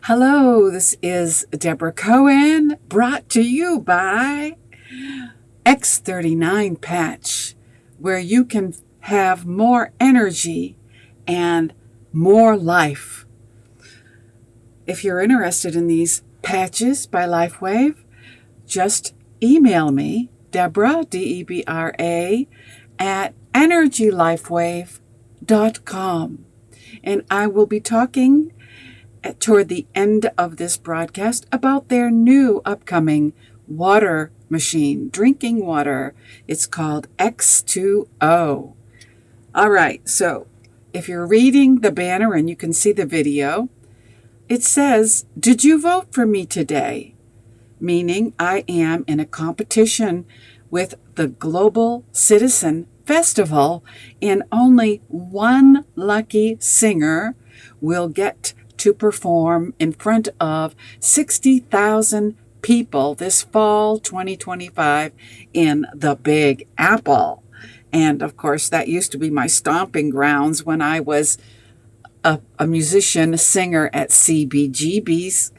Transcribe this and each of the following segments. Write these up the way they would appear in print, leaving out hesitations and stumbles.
Hello, this is Debra Cohen, brought to you by X39 Patch, where you can have more energy and more life. If you're interested in these patches by LifeWave, just email me, Debra, Debra, at energylifewave.com. And I will be talking toward the end of this broadcast about their new upcoming water machine, drinking water. It's called X2O. All right, so if you're reading the banner and you can see the video, it says, "Did you vote for me today?" Meaning I am in a competition with the Global Citizen Festival, and only one lucky singer will get to perform in front of 60,000 people this fall 2025 in the Big Apple. And of course, that used to be my stomping grounds when I was a musician, singer at CBGB's.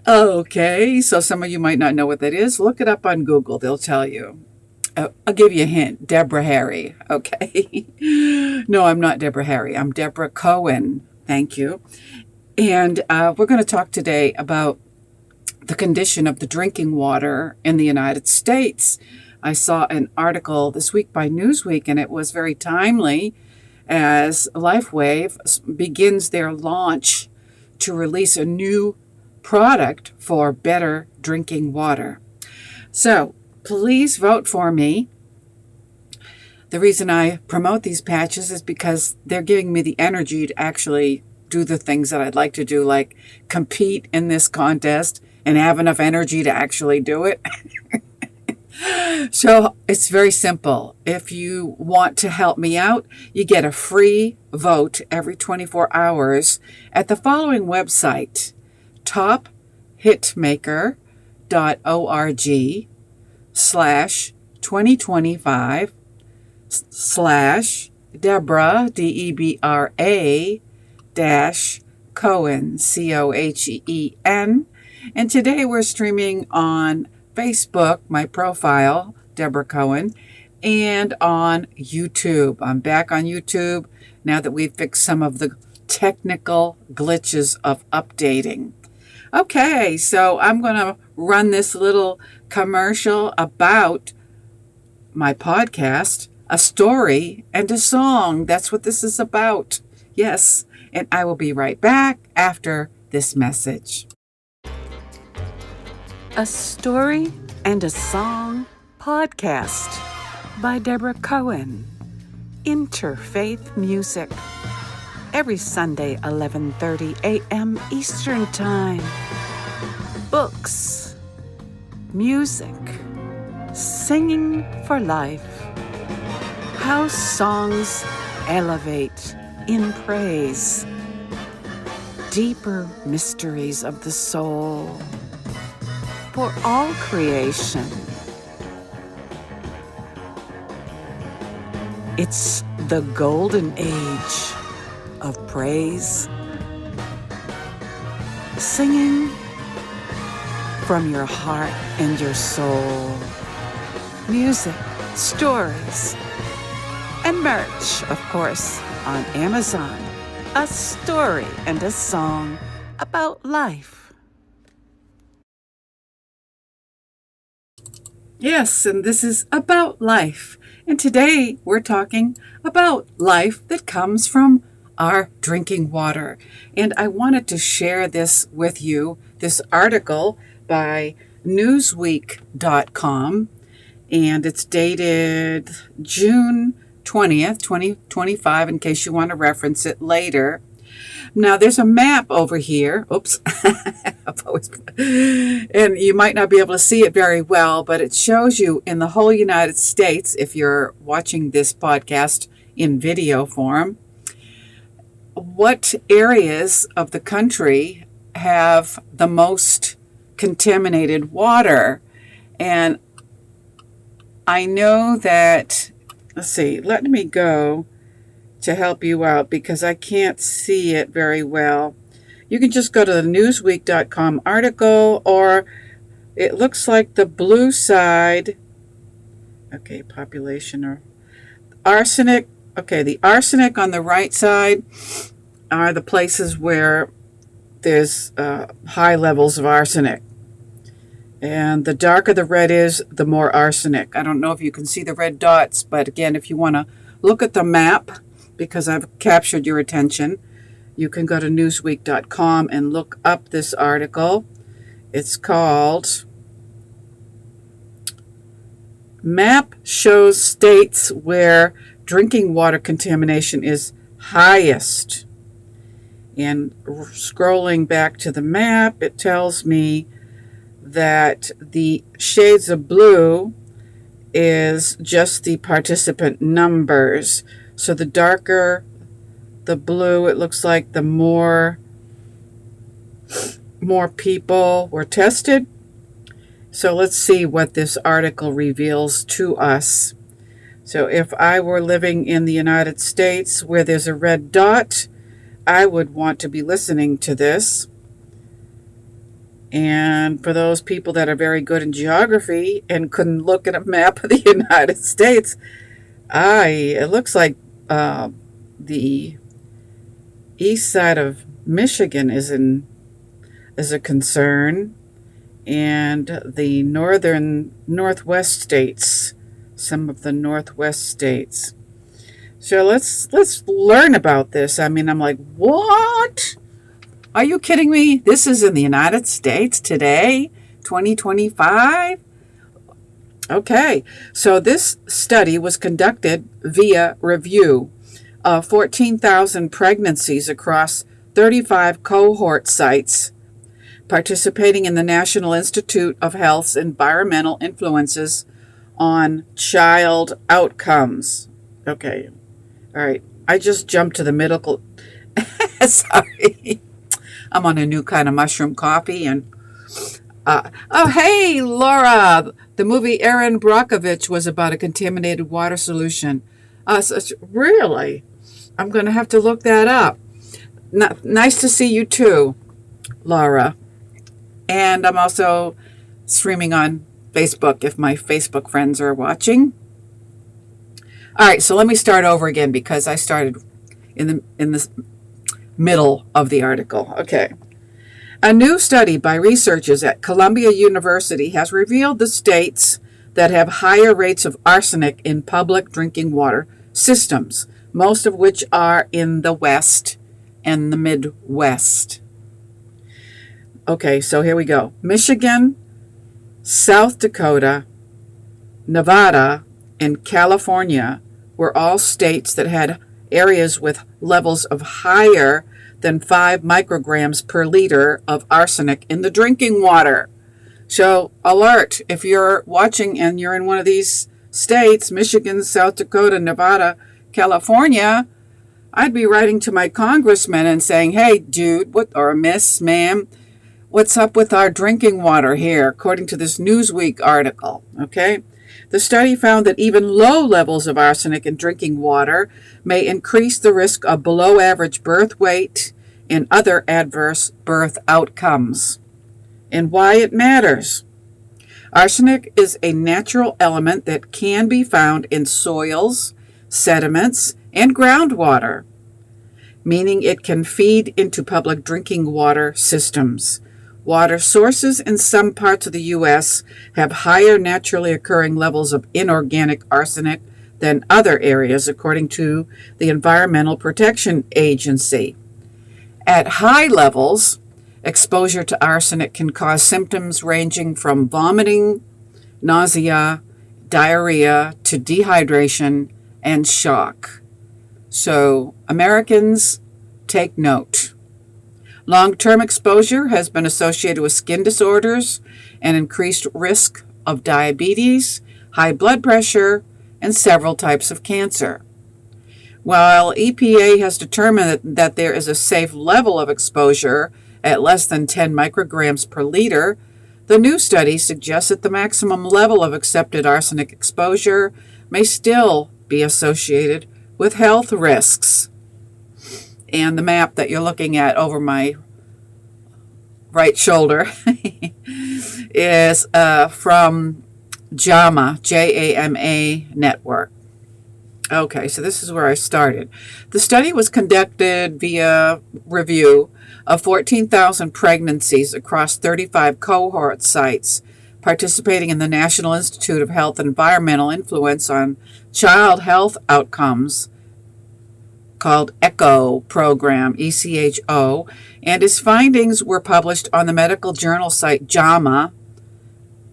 Okay, so some of you might not know what that is. Look it up on Google. They'll tell you. I'll give you a hint. Debra Harry. Okay. No, I'm not Debra Harry. I'm Debra Cohen. Thank you. And we're going to talk today about the condition of the drinking water in the United States. I saw an article this week by Newsweek, and it was very timely as LifeWave begins their launch to release a new product for better drinking water. So please vote for me. The reason I promote these patches is because they're giving me the energy to actually do the things that I'd like to do, like compete in this contest and have enough energy to actually do it. So it's very simple. If you want to help me out, you get a free vote every 24 hours at the following website, tophitmaker.org/2025/Debra, Debra-Cohen, Cohen. And today we're streaming on Facebook, my profile, Debra Cohen, and on YouTube. I'm back on YouTube now that we've fixed some of the technical glitches of updating. Okay, so I'm going to run this little commercial about my podcast, a story and a song. That's what this is about. Yes, and I will be right back after this message. A Story and a Song podcast by Debra Cohen. Interfaith music. Every Sunday, 11:30 a.m. Eastern Time. Books, music, singing for life. How songs elevate in praise. Deeper mysteries of the soul. For all creation. It's the golden age of praise. Singing from your heart and your soul. Music, stories, and merch, of course, on Amazon. A story and a song about life. Yes, and this is about life. And today we're talking about life that comes from our drinking water. And I wanted to share this with you, this article by Newsweek.com. And it's dated June 20th, 2025, in case you want to reference it later. Now, there's a map over here. Oops. And you might not be able to see it very well, but it shows you in the whole United States, if you're watching this podcast in video form, what areas of the country have the most contaminated water. And I know that, let's see, let me go to help you out because I can't see it very well. You can just go to the newsweek.com article, or it looks like the blue side. Okay, population or arsenic. Okay, the arsenic on the right side are the places where there's high levels of arsenic. And the darker the red is, the more arsenic. I don't know if you can see the red dots, but again, if you want to look at the map, because I've captured your attention, you can go to newsweek.com and look up this article. It's called Map Shows States Where Drinking Water Contamination is Highest. And scrolling back to the map, it tells me that the shades of blue is just the participant numbers. So the darker the blue, it looks like the more people were tested. So let's see what this article reveals to us. So if I were living in the United States where there's a red dot, I would want to be listening to this. And for those people that are very good in geography and couldn't look at a map of the United States, it looks like the east side of Michigan is a concern, and the northwest states, some of the northwest states. So let's learn about this. I mean, I'm like, what? Are you kidding me? This is in the United States today, 2025? Okay, so this study was conducted via review of 14,000 pregnancies across 35 cohort sites participating in the National Institute of Health's Environmental Influences on Child Outcomes. Okay, all right. I just jumped to the medical. Sorry. I'm on a new kind of mushroom coffee. And oh, hey, Laura. The movie Erin Brockovich was about a contaminated water solution. Really? I'm going to have to look that up. Nice to see you too, Laura. And I'm also streaming on Facebook if my Facebook friends are watching. All right, so let me start over again because I started in the middle of the article. Okay. A new study by researchers at Columbia University has revealed the states that have higher rates of arsenic in public drinking water systems, most of which are in the West and the Midwest. Okay, so here we go. Michigan, South Dakota, Nevada, and California were all states that had areas with levels of higher than 5 micrograms per liter of arsenic in the drinking water. So, alert, if you're watching and you're in one of these states, Michigan, South Dakota, Nevada, California, I'd be writing to my congressman and saying, hey, dude, or miss, ma'am, what's up with our drinking water here, according to this Newsweek article, okay? The study found that even low levels of arsenic in drinking water may increase the risk of below-average birth weight and other adverse birth outcomes. And why it matters. Arsenic is a natural element that can be found in soils, sediments, and groundwater, meaning it can feed into public drinking water systems. Water sources in some parts of the U.S. have higher naturally occurring levels of inorganic arsenic than other areas, according to the Environmental Protection Agency. At high levels, exposure to arsenic can cause symptoms ranging from vomiting, nausea, diarrhea, to dehydration and shock. So, Americans, take note. Long-term exposure has been associated with skin disorders and increased risk of diabetes, high blood pressure, and several types of cancer. While EPA has determined that there is a safe level of exposure at less than 10 micrograms per liter, the new study suggests that the maximum level of accepted arsenic exposure may still be associated with health risks. And the map that you're looking at over my right shoulder, is from JAMA, Jama network. Okay, so this is where I started. The study was conducted via review of 14,000 pregnancies across 35 cohort sites participating in the National Institute of Health and Environmental Influence on Child Health Outcomes, called ECHO program, ECHO, and its findings were published on the medical journal site JAMA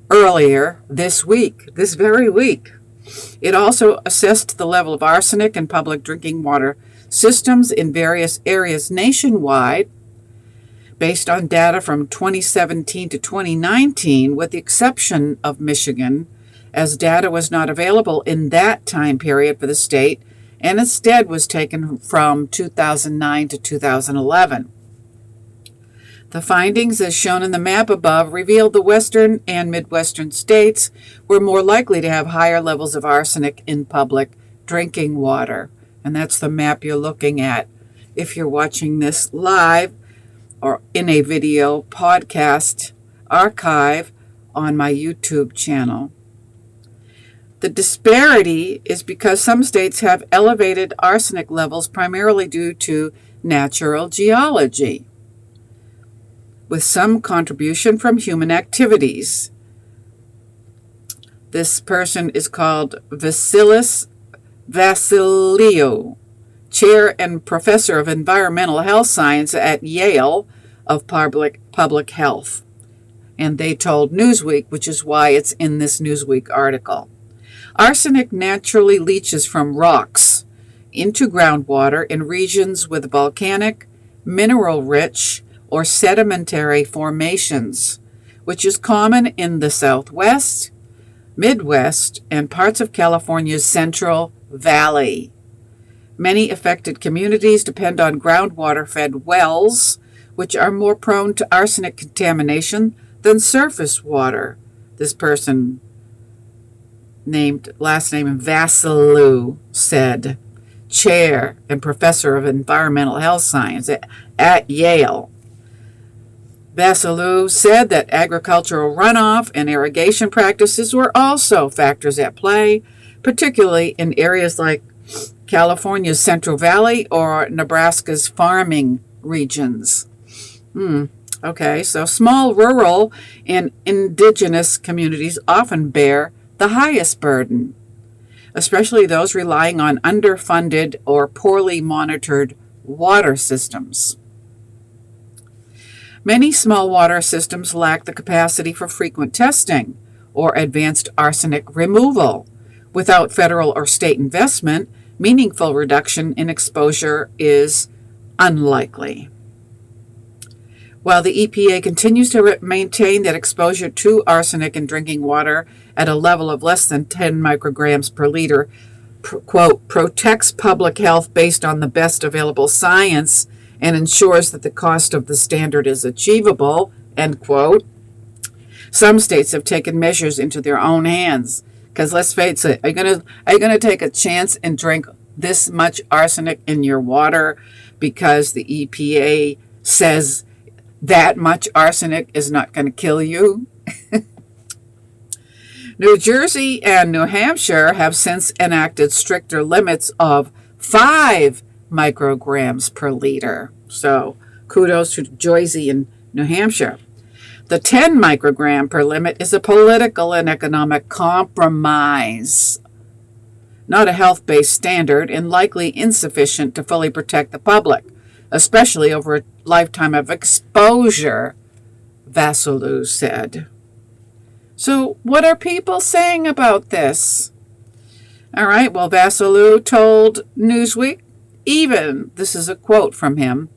earlier this very week. It also assessed the level of arsenic in public drinking water systems in various areas nationwide based on data from 2017 to 2019, with the exception of Michigan, as data was not available in that time period for the state and instead was taken from 2009 to 2011. The findings, as shown in the map above, revealed the western and midwestern states were more likely to have higher levels of arsenic in public drinking water. And that's the map you're looking at if you're watching this live or in a video podcast archive on my YouTube channel. The disparity is because some states have elevated arsenic levels primarily due to natural geology, with some contribution from human activities. This person is called Vasilis Vassiliou, chair and professor of environmental health science at Yale of Public Health. And they told Newsweek, which is why it's in this Newsweek article. Arsenic naturally leaches from rocks into groundwater in regions with volcanic, mineral-rich, or sedimentary formations, which is common in the Southwest, Midwest, and parts of California's Central Valley. Many affected communities depend on groundwater-fed wells, which are more prone to arsenic contamination than surface water. This person, named last name Vassiliou, said, chair and professor of environmental health science at Yale. Vassiliou said that agricultural runoff and irrigation practices were also factors at play, particularly in areas like California's Central Valley or Nebraska's farming regions. Okay, so small rural and indigenous communities often bear the highest burden, especially those relying on underfunded or poorly monitored water systems. Many small water systems lack the capacity for frequent testing or advanced arsenic removal. Without federal or state investment, meaningful reduction in exposure is unlikely. While the EPA continues to maintain that exposure to arsenic in drinking water at a level of less than 10 micrograms per liter, quote, protects public health based on the best available science and ensures that the cost of the standard is achievable, end quote, some states have taken measures into their own hands. Because let's face it, are you gonna take a chance and drink this much arsenic in your water because the EPA says that much arsenic is not going to kill you? New Jersey and New Hampshire have since enacted stricter limits of 5 micrograms per liter. So kudos to Jersey and New Hampshire. The 10 microgram per limit is a political and economic compromise, not a health-based standard, and likely insufficient to fully protect the public, especially over a lifetime of exposure, Vassiliou said. So what are people saying about this? All right, well, Vassiliou told Newsweek, this is a quote from him,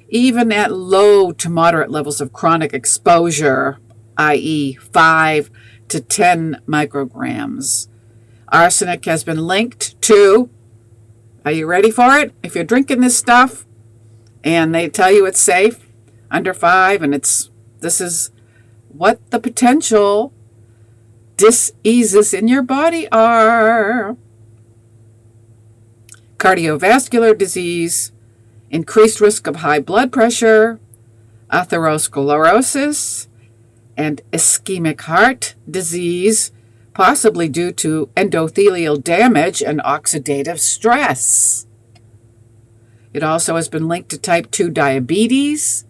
even at low to moderate levels of chronic exposure, i.e. 5 to 10 micrograms, arsenic has been linked to, are you ready for it? If you're drinking this stuff and they tell you it's safe, under 5, and this is what the potential diseases in your body are: cardiovascular disease, increased risk of high blood pressure, atherosclerosis, and ischemic heart disease, possibly due to endothelial damage and oxidative stress. It also has been linked to type 2 diabetes,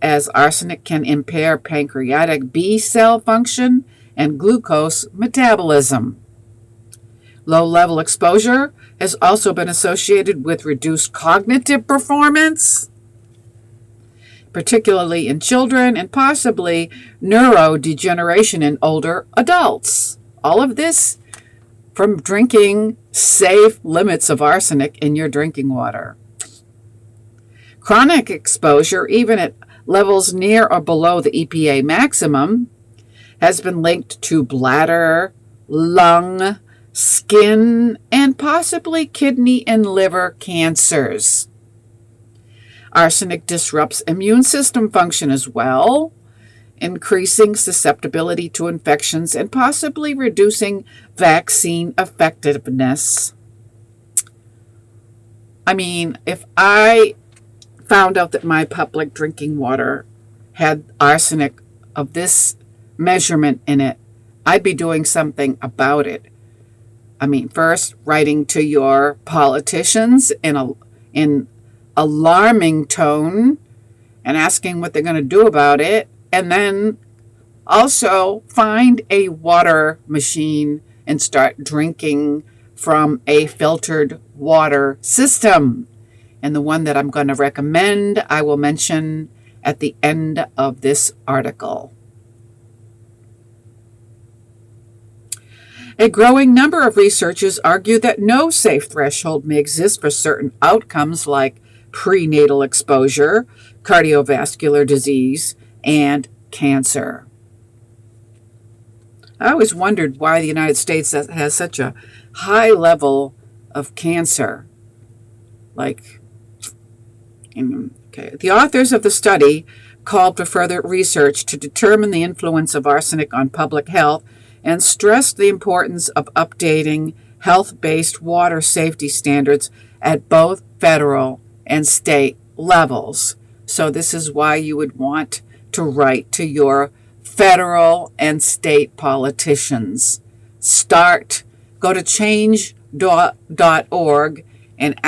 as arsenic can impair pancreatic B cell function and glucose metabolism. Low-level exposure has also been associated with reduced cognitive performance, particularly in children, and possibly neurodegeneration in older adults. All of this from drinking safe limits of arsenic in your drinking water. Chronic exposure, even at levels near or below the EPA maximum, has been linked to bladder, lung, skin, and possibly kidney and liver cancers. Arsenic disrupts immune system function as well, increasing susceptibility to infections and possibly reducing vaccine effectiveness. I mean, if I found out that my public drinking water had arsenic of this measurement in it, I'd be doing something about it. I mean, first, writing to your politicians in alarming tone and asking what they're going to do about it, and then also find a water machine and start drinking from a filtered water system. And the one that I'm going to recommend, I will mention at the end of this article. A growing number of researchers argue that no safe threshold may exist for certain outcomes like prenatal exposure, cardiovascular disease, and cancer. I always wondered why the United States has such a high level of cancer. The authors of the study called for further research to determine the influence of arsenic on public health and stressed the importance of updating health-based water safety standards at both federal and state levels. So this is why you would want to write to your federal and state politicians. Go to change.org and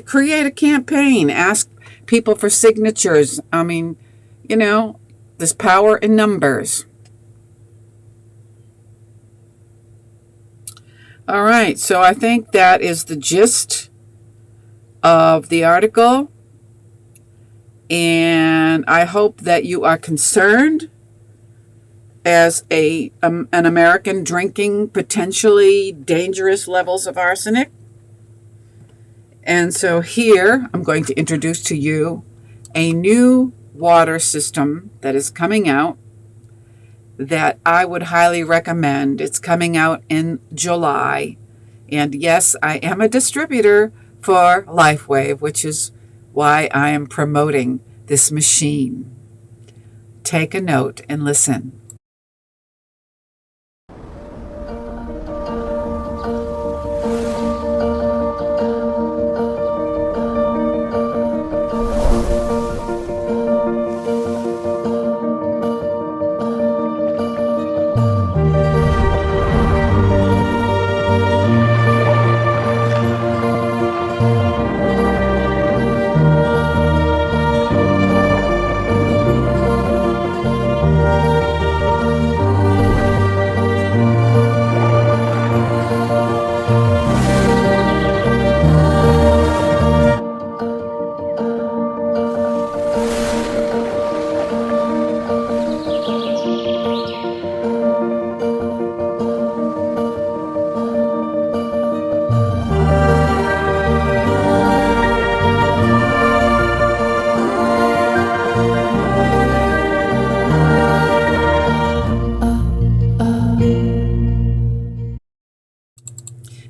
create a campaign. Ask people for signatures. I mean, there's power in numbers. All right, so I think that is the gist of the article, and I hope that you are concerned as an American drinking potentially dangerous levels of arsenic. And so here I'm going to introduce to you a new water system that is coming out that I would highly recommend. It's coming out in July. And yes, I am a distributor for LifeWave, which is why I am promoting this machine. Take a note and listen.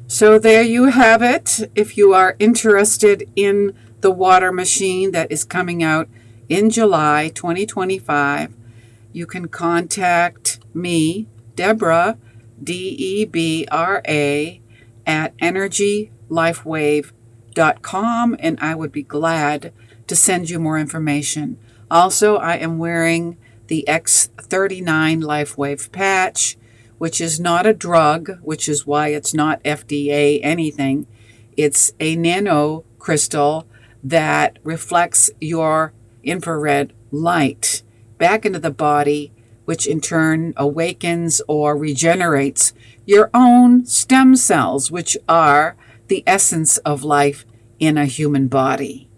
So there you have it. If you are interested in the water machine that is coming out in July 2025, you can contact me, Debra, Debra, at energylifewave.com, and I would be glad to send you more information. Also, I am wearing the X39 LifeWave patch, which is not a drug, which is why it's not FDA anything. It's a nano crystal that reflects your infrared light back into the body, which in turn awakens or regenerates your own stem cells, which are the essence of life in a human body.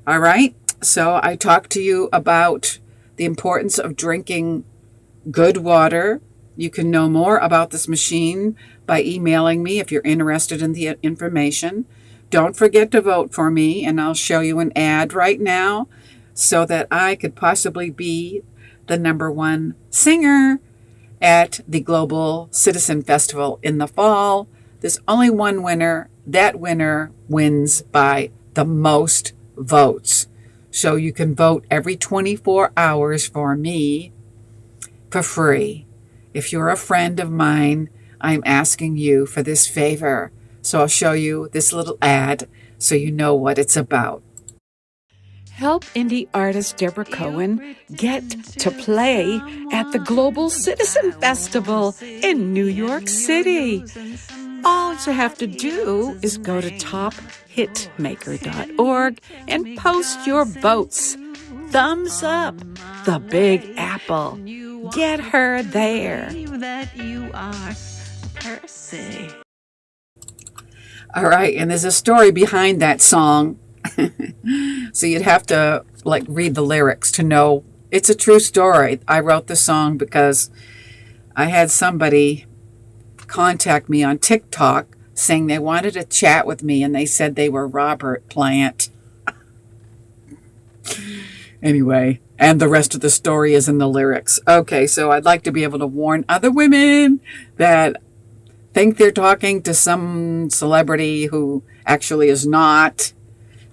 All right, so I talked to you about the importance of drinking good water. You can know more about this machine by emailing me if you're interested in the information. Don't forget to vote for me, and I'll show you an ad right now so that I could possibly be the #1 singer at the Global Citizen Festival in the fall. There's only one winner. That winner wins by the most votes. So you can vote every 24 hours for me for free. If you're a friend of mine, I'm asking you for this favor. So I'll show you this little ad so you know what it's about. Help indie artist Debra Cohen get to play at the Global Citizen Festival in New York City. All you have to do is go to tophitmaker.org and post your votes. Thumbs up the Big Apple. Get her there. All right, and there's a story behind that song. So you'd have to read the lyrics to know it's a true story. I wrote the song because I had somebody contact me on TikTok saying they wanted to chat with me, and they said they were Robert Plant. Anyway, and the rest of the story is in the lyrics. Okay, so I'd like to be able to warn other women that think they're talking to some celebrity who actually is not.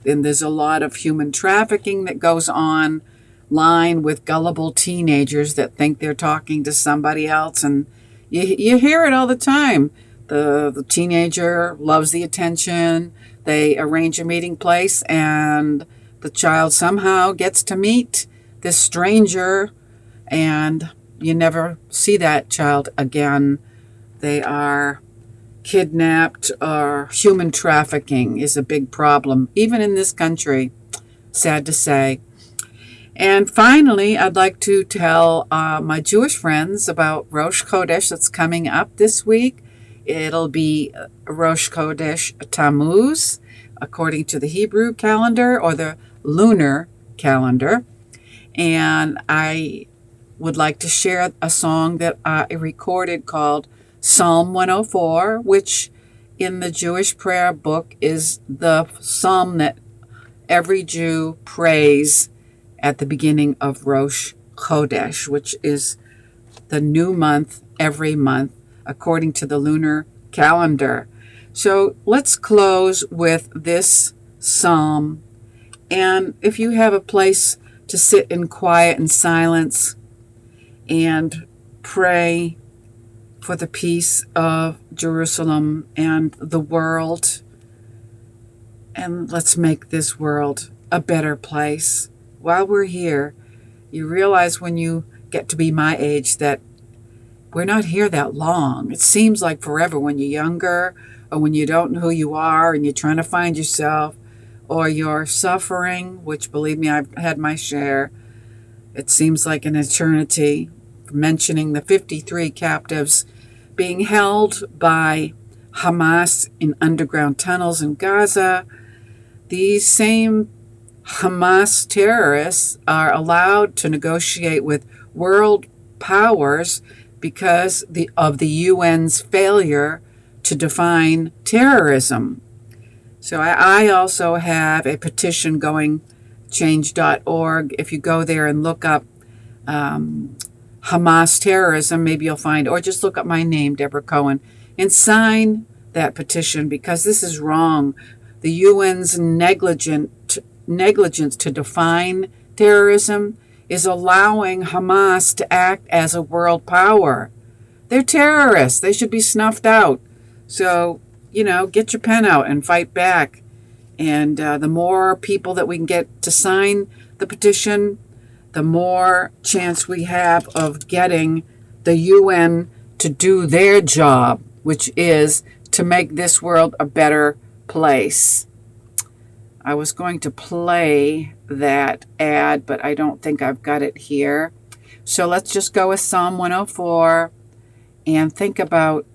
And there's a lot of human trafficking that goes on line with gullible teenagers that think they're talking to somebody else. And you hear it all the time. The teenager loves the attention. They arrange a meeting place, and the child somehow gets to meet this stranger, and you never see that child again. They are kidnapped, or human trafficking is a big problem, even in this country, sad to say. And finally, I'd like to tell my Jewish friends about Rosh Chodesh that's coming up this week. It'll be Rosh Chodesh Tammuz, according to the Hebrew calendar or the lunar calendar. And I would like to share a song that I recorded called Psalm 104, which in the Jewish prayer book is the psalm that every Jew prays at the beginning of Rosh Chodesh, which is the new month every month according to the lunar calendar. So let's close with this psalm. And if you have a place to sit in quiet and silence and pray for the peace of Jerusalem and the world, and let's make this world a better place. While we're here, you realize when you get to be my age that we're not here that long. It seems like forever when you're younger, or when you don't know who you are and you're trying to find yourself, or you're suffering, which, believe me, I've had my share. It seems like an eternity. Mentioning the 53 captives being held by Hamas in underground tunnels in Gaza. These same Hamas terrorists are allowed to negotiate with world powers because of the UN's failure to define terrorism. So I also have a petition going, change.org. If you go there and look up Hamas terrorism, maybe you'll find, or just look up my name, Debra Cohen, and sign that petition, because this is wrong. The UN's negligence to define terrorism is allowing Hamas to act as a world power. They're terrorists. They should be snuffed out. So, get your pen out and fight back. And the more people that we can get to sign the petition, the more chance we have of getting the UN to do their job, which is to make this world a better place. I was going to play that ad, but I don't think I've got it here. So let's just go with Psalm 104 and think about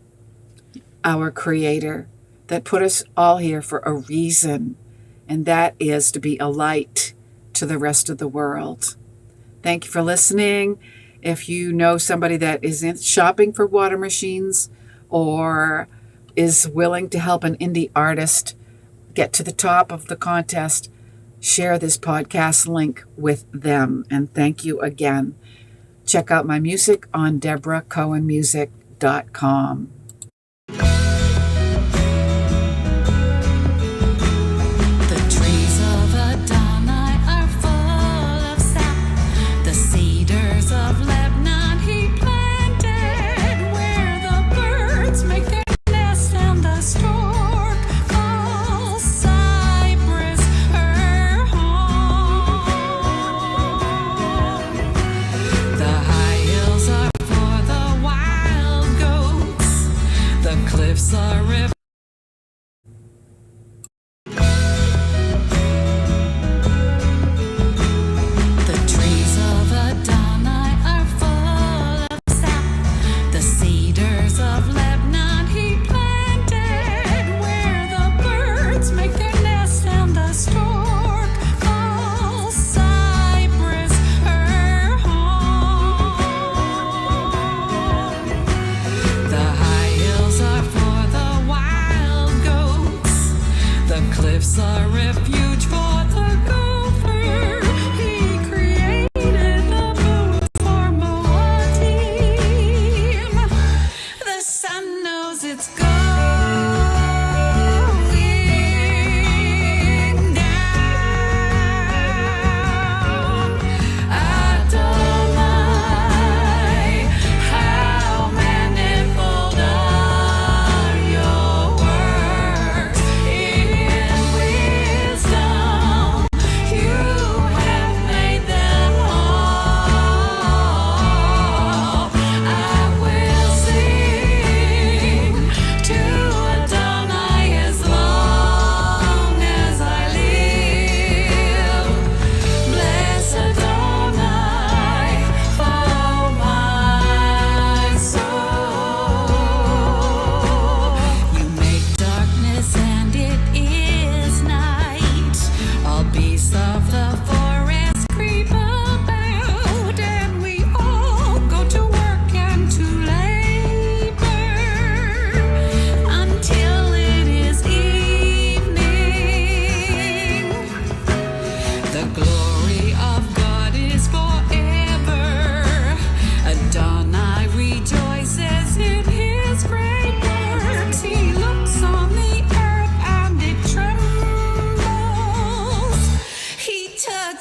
our Creator that put us all here for a reason, and that is to be a light to the rest of the world. Thank you for listening. If you know somebody that is shopping for water machines or is willing to help an indie artist get to the top of the contest, share this podcast link with them. And thank you again. Check out my music on debracohenmusic.com.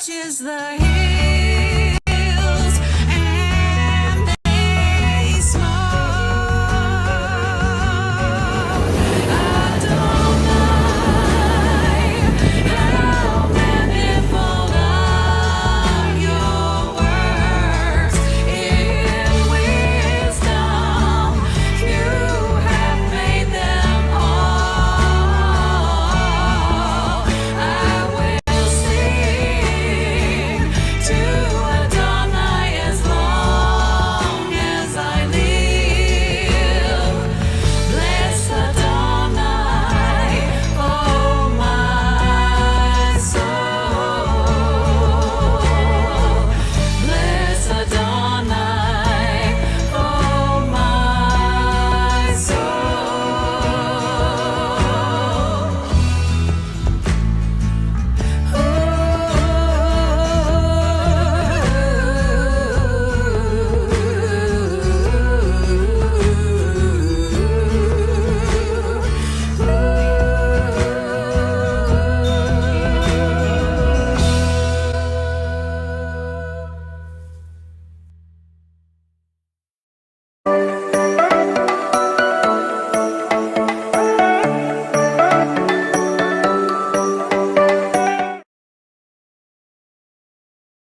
Touches the hill.